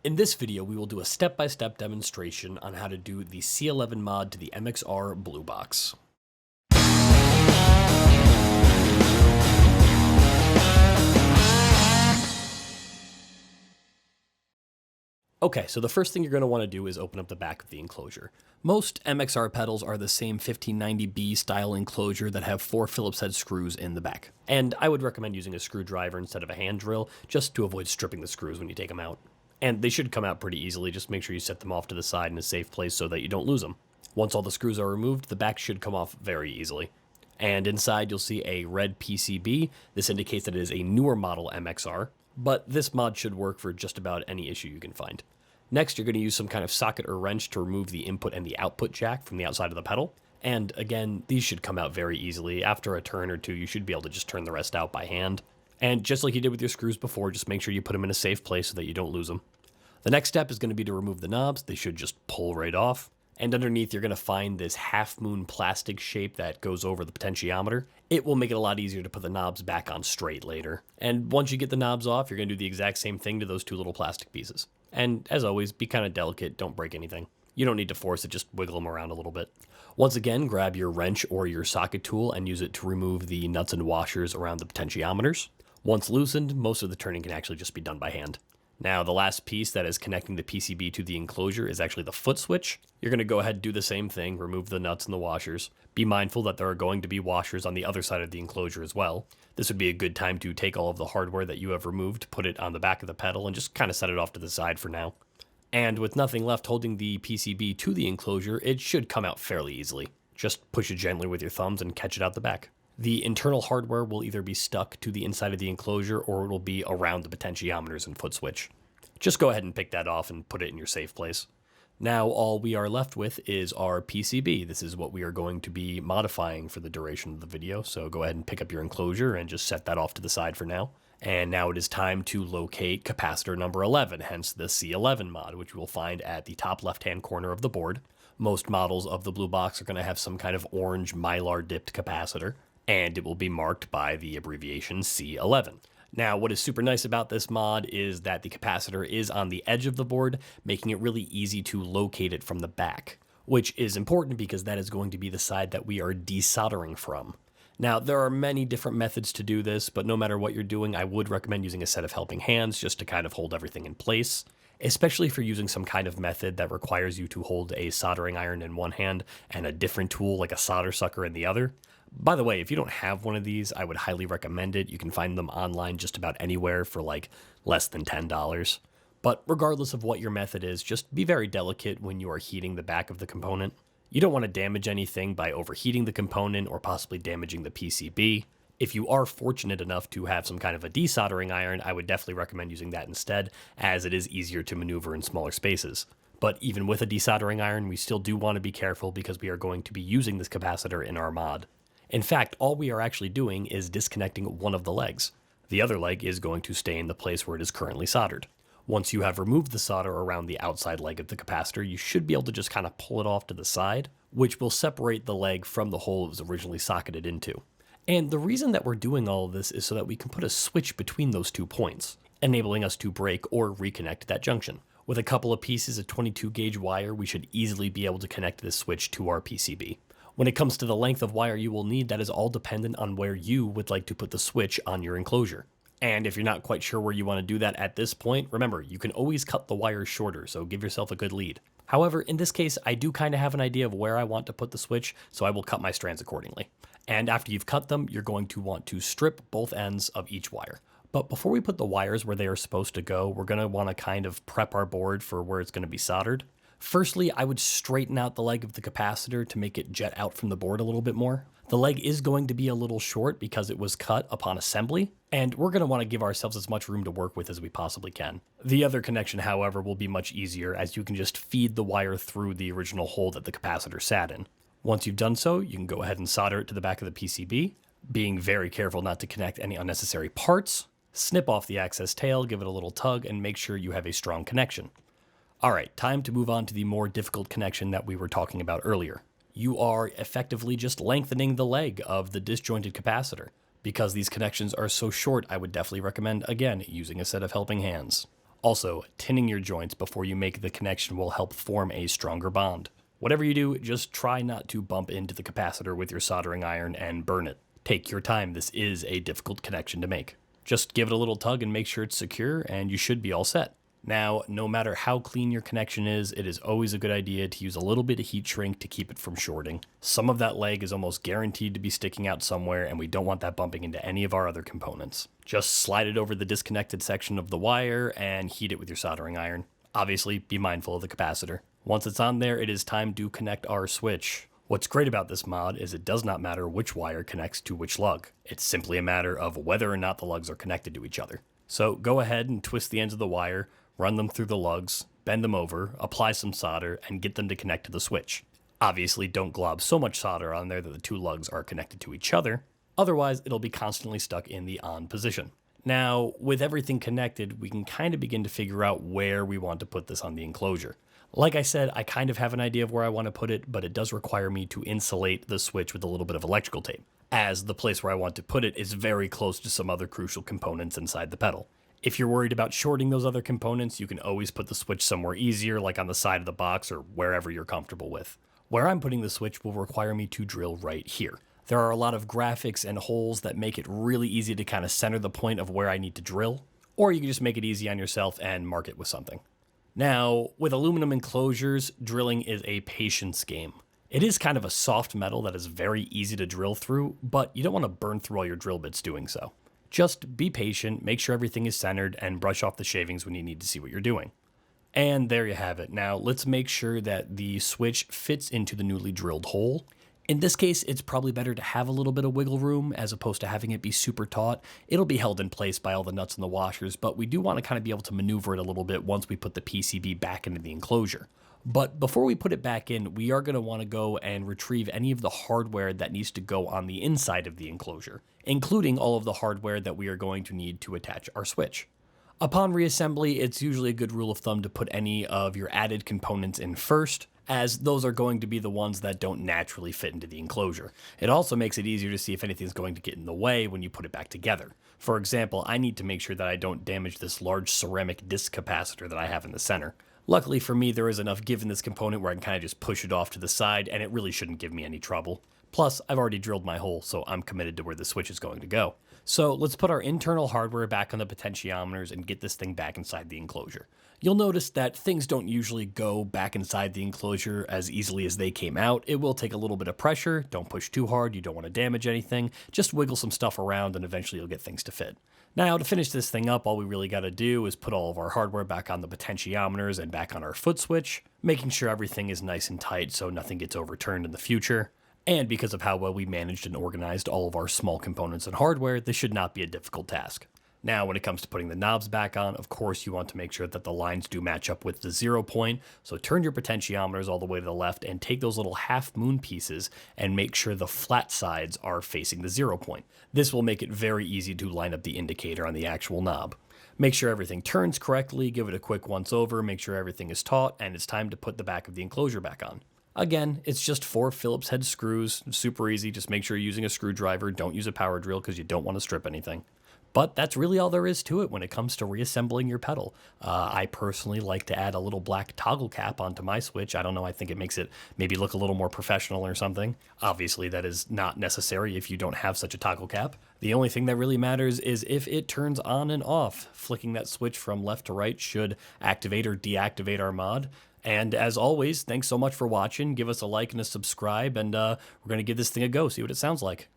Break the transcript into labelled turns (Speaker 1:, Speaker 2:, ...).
Speaker 1: In this video, we will do a step-by-step demonstration on how to do the C11 mod to the MXR Blue Box. Okay, so the first thing you're going to want to do is open up the back of the enclosure. Most MXR pedals are the same 1590B style enclosure that have 4 Phillips head screws in the back. And I would recommend using a screwdriver instead of a hand drill, just to avoid stripping the screws when you take them out. And they should come out pretty easily, just make sure you set them off to the side in a safe place so that you don't lose them. Once all the screws are removed, the back should come off very easily. And inside you'll see a red PCB. This indicates that it is a newer model MXR, but this mod should work for just about any issue you can find. Next, you're going to use some kind of socket or wrench to remove the input and the output jack from the outside of the pedal. And again, these should come out very easily. After a turn or two, you should be able to just turn the rest out by hand. And just like you did with your screws before, just make sure you put them in a safe place so that you don't lose them. The next step is going to be to remove the knobs. They should just pull right off. And underneath, you're going to find this half-moon plastic shape that goes over the potentiometer. It will make it a lot easier to put the knobs back on straight later. And once you get the knobs off, you're going to do the exact same thing to those two little plastic pieces. And as always, be kind of delicate, don't break anything. You don't need to force it, just wiggle them around a little bit. Once again, grab your wrench or your socket tool and use it to remove the nuts and washers around the potentiometers. Once loosened, most of the turning can actually just be done by hand. Now, the last piece that is connecting the PCB to the enclosure is actually the foot switch. You're going to go ahead and do the same thing, remove the nuts and the washers. Be mindful that there are going to be washers on the other side of the enclosure as well. This would be a good time to take all of the hardware that you have removed, put it on the back of the pedal, and just kind of set it off to the side for now. And with nothing left holding the PCB to the enclosure, it should come out fairly easily. Just push it gently with your thumbs and catch it out the back. The internal hardware will either be stuck to the inside of the enclosure or it will be around the potentiometers and foot switch. Just go ahead and pick that off and put it in your safe place. Now all we are left with is our PCB. This is what we are going to be modifying for the duration of the video, so go ahead and pick up your enclosure and just set that off to the side for now. And now it is time to locate capacitor number 11, hence the C11 mod, which you will find at the top left-hand corner of the board. Most models of the Blue Box are going to have some kind of orange mylar dipped capacitor, and it will be marked by the abbreviation C11. Now, what is super nice about this mod is that the capacitor is on the edge of the board, making it really easy to locate it from the back, which is important because that is going to be the side that we are desoldering from. Now, there are many different methods to do this, but no matter what you're doing, I would recommend using a set of helping hands just to kind of hold everything in place, especially if you're using some kind of method that requires you to hold a soldering iron in one hand and a different tool like a solder sucker in the other. By the way, if you don't have one of these, I would highly recommend it. You can find them online just about anywhere for like less than $10. But regardless of what your method is, just be very delicate when you are heating the back of the component. You don't want to damage anything by overheating the component or possibly damaging the PCB. If you are fortunate enough to have some kind of a desoldering iron, I would definitely recommend using that instead, as it is easier to maneuver in smaller spaces. But even with a desoldering iron, we still do want to be careful because we are going to be using this capacitor in our mod. In fact, all we are actually doing is disconnecting one of the legs. The other leg is going to stay in the place where it is currently soldered. Once you have removed the solder around the outside leg of the capacitor, you should be able to just kind of pull it off to the side, which will separate the leg from the hole it was originally socketed into. And the reason that we're doing all of this is so that we can put a switch between those 2 points, enabling us to break or reconnect that junction. With a couple of pieces of 22 gauge wire, we should easily be able to connect this switch to our PCB. When it comes to the length of wire you will need, that is all dependent on where you would like to put the switch on your enclosure. And if you're not quite sure where you want to do that at this point, remember, you can always cut the wires shorter, so give yourself a good lead. However, in this case, I do kind of have an idea of where I want to put the switch, so I will cut my strands accordingly. And after you've cut them, you're going to want to strip both ends of each wire. But before we put the wires where they are supposed to go, we're going to want to kind of prep our board for where it's going to be soldered. Firstly, I would straighten out the leg of the capacitor to make it jet out from the board a little bit more. The leg is going to be a little short because it was cut upon assembly, and we're going to want to give ourselves as much room to work with as we possibly can. The other connection, however, will be much easier as you can just feed the wire through the original hole that the capacitor sat in. Once you've done so, you can go ahead and solder it to the back of the PCB, being very careful not to connect any unnecessary parts. Snip off the access tail, give it a little tug, and make sure you have a strong connection. Alright, time to move on to the more difficult connection that we were talking about earlier. You are effectively just lengthening the leg of the disjointed capacitor. Because these connections are so short, I would definitely recommend, again, using a set of helping hands. Also, tinning your joints before you make the connection will help form a stronger bond. Whatever you do, just try not to bump into the capacitor with your soldering iron and burn it. Take your time, this is a difficult connection to make. Just give it a little tug and make sure it's secure, and you should be all set. Now, no matter how clean your connection is, it is always a good idea to use a little bit of heat shrink to keep it from shorting. Some of that leg is almost guaranteed to be sticking out somewhere, and we don't want that bumping into any of our other components. Just slide it over the disconnected section of the wire and heat it with your soldering iron. Obviously, be mindful of the capacitor. Once it's on there, it is time to connect our switch. What's great about this mod is it does not matter which wire connects to which lug. It's simply a matter of whether or not the lugs are connected to each other. So go ahead and twist the ends of the wire, run them through the lugs, bend them over, apply some solder, and get them to connect to the switch. Obviously, don't glob so much solder on there that the two lugs are connected to each other. Otherwise, it'll be constantly stuck in the on position. Now, with everything connected, we can kind of begin to figure out where we want to put this on the enclosure. Like I said, I kind of have an idea of where I want to put it, but it does require me to insulate the switch with a little bit of electrical tape, as the place where I want to put it is very close to some other crucial components inside the pedal. If you're worried about shorting those other components, you can always put the switch somewhere easier, like on the side of the box or wherever you're comfortable with. Where I'm putting the switch will require me to drill right here. There are a lot of graphics and holes that make it really easy to kind of center the point of where I need to drill, or you can just make it easy on yourself and mark it with something. Now, with aluminum enclosures, drilling is a patience game. It is kind of a soft metal that is very easy to drill through, but you don't want to burn through all your drill bits doing so. Just be patient, make sure everything is centered, and brush off the shavings when you need to see what you're doing. And there you have it. Now, let's make sure that the switch fits into the newly drilled hole. In this case, it's probably better to have a little bit of wiggle room as opposed to having it be super taut. It'll be held in place by all the nuts and the washers, but we do want to kind of be able to maneuver it a little bit once we put the PCB back into the enclosure. But before we put it back in, we are going to want to go and retrieve any of the hardware that needs to go on the inside of the enclosure, including all of the hardware that we are going to need to attach our switch. Upon reassembly, it's usually a good rule of thumb to put any of your added components in first, as those are going to be the ones that don't naturally fit into the enclosure. It also makes it easier to see if anything's going to get in the way when you put it back together. For example, I need to make sure that I don't damage this large ceramic disc capacitor that I have in the center. Luckily for me, there is enough give in this component where I can kind of just push it off to the side, and it really shouldn't give me any trouble. Plus, I've already drilled my hole, so I'm committed to where the switch is going to go. So let's put our internal hardware back on the potentiometers and get this thing back inside the enclosure. You'll notice that things don't usually go back inside the enclosure as easily as they came out. It will take a little bit of pressure. Don't push too hard. You don't want to damage anything. Just wiggle some stuff around and eventually you'll get things to fit. Now, to finish this thing up, all we really got to do is put all of our hardware back on the potentiometers and back on our foot switch, making sure everything is nice and tight so nothing gets overturned in the future. And because of how well we managed and organized all of our small components and hardware, this should not be a difficult task. Now, when it comes to putting the knobs back on, of course, you want to make sure that the lines do match up with the 0 point. So turn your potentiometers all the way to the left and take those little half moon pieces and make sure the flat sides are facing the 0 point. This will make it very easy to line up the indicator on the actual knob. Make sure everything turns correctly, give it a quick once over, make sure everything is taut, and it's time to put the back of the enclosure back on. Again, it's just 4 Phillips head screws, super easy. Just make sure you're using a screwdriver. Don't use a power drill because you don't want to strip anything. But that's really all there is to it when it comes to reassembling your pedal. I personally like to add a little black toggle cap onto my switch. I don't know, I think it makes it maybe look a little more professional or something. Obviously, that is not necessary if you don't have such a toggle cap. The only thing that really matters is if it turns on and off. Flicking that switch from left to right should activate or deactivate our mod. And as always, thanks so much for watching. Give us a like and a subscribe, and we're going to give this thing a go, see what it sounds like.